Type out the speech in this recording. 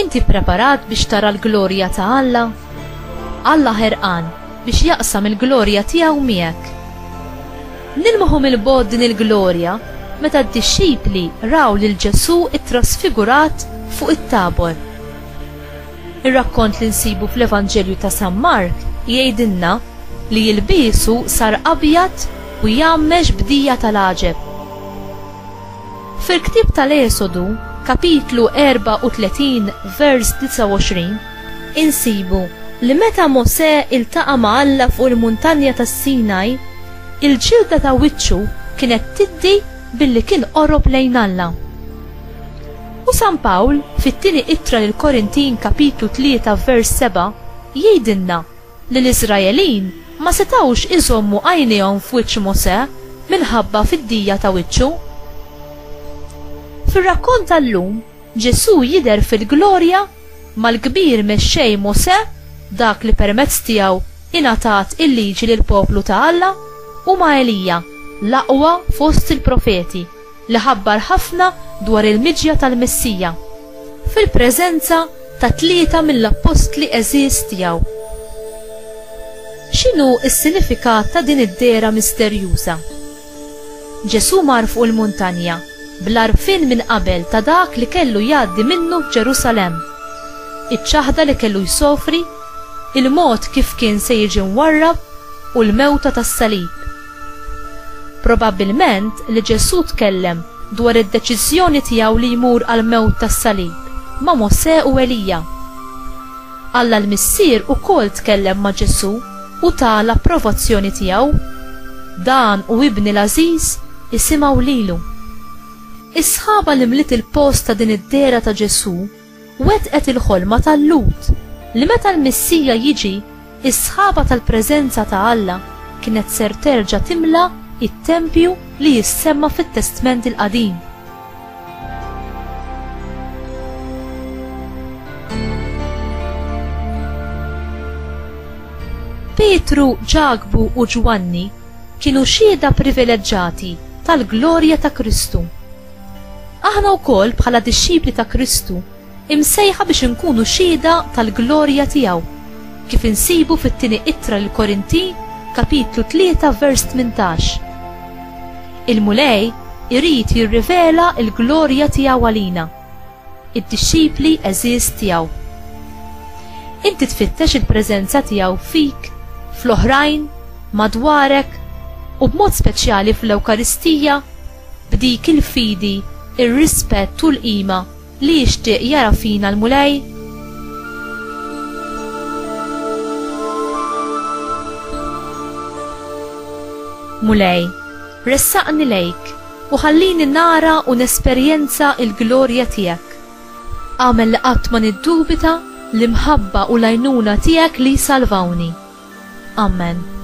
Inti preparat biex tara l-glorja ta' Alla? Alla ħerqan biex jaqsam il-glorja tiegħu miegħek. Nilmuħu mill-bod din il-glorja meta d-dixxipli raw lil Ġesu it-trasfigurat fuq it-Tabor. Ir-rakkont li nsibu fl-Evanġelju ta' San Mark jgħidilna li jilbisu sar abjad u jammex bdija tal-għaġeb. Fil-ktib tal-Esodu, kapitlu 34, vers 29, insibu li meta Mosè iltaqa' ma' Alla fuq il-muntanja tas-Sinaj, il-ġilda ta' wiċċu kienet tiddi billi kien qorob lejn Alla. U San Pawl fit-tieni ittra lil Korintin kapitlu 3 vers 7 jgħidilna li l-Iżraelin ma setawx iżommu għajnejhom f'wiċċ Mosè minħabba fid-dija ta' wiċċu. Fir-rakkont tal-lum Ġesu jidher fil-glorja mal-kbir mexxej Mosè, dak li permezz tiegħu ingħatat il-liġi lil poplu ta' Alla, u ma' Elija, l-aqwa fost il-profeti, li ħabbar ħafna dwar il-miġja tal-Messija, fil-preżenza ta' 3 mill-apostli eżiż tiegħu. X'inhu s-sinifikat ta' din id-dera misterjuża? Ġesu mar fuq il-muntanja bl-arfin minn qabel ta' dak li kellu jgħaddi minnu f'Ġerusalemm, iċ-ċaħda li kellu jsofri, il-mod kif kien se jiġi mwarrab u l-mewta tas-salib. Probabbilment li Ġesu tkellem dwar id-deċiżjoni tiegħu li jmur għal mewt tas-salib ma' Mosè u Elija. Alla l-Missier ukoll tkellem ma' Ġesu u ta' l-approvazzjoni tiegħu. Dan u ibni l-Aziz isimgħu lilu. Is-sħaba li mliet il-post ta' din id-dera ta' Ġesu wetqet il-ħolma tal-Lut li meta l-Missija jiġi, is-sħaba tal-preżenza ta' Alla kienet ser terġa' timla it-tempju li jissemma fit-Testament il-Qadim. Petru, Ġagbu u Ġwanni kienu xhieda privileġġjati tal-glorja ta' Kristu. Aħna wkoll bħala dixxipli ta' Kristu imsejħa biex inkunu xhieda tal-glorja tiegħu, kif insibu fit-tieni ittra lil Korintin kapitlu 3 vers 18. Il-mulej irid jirrivela l-glorja tiegħu għalina, id-dixxipli eżiż tiegħu. Inti tfittex il-preżenza tiegħu fik, fl-oħrajn, madwarek u b'mod speċjali fl-Ewkaristija b'dik il-fidi, ir-rispett u l-qima li jixtieq jara fina l-mulej. Mulej, ressaqni lejk u ħallini nara u nesperjenza il-glorja tiegħek. Għamel li qatt ma niddubita l-imħabba u l-għajnuna tiegħek li salvawni. Amen.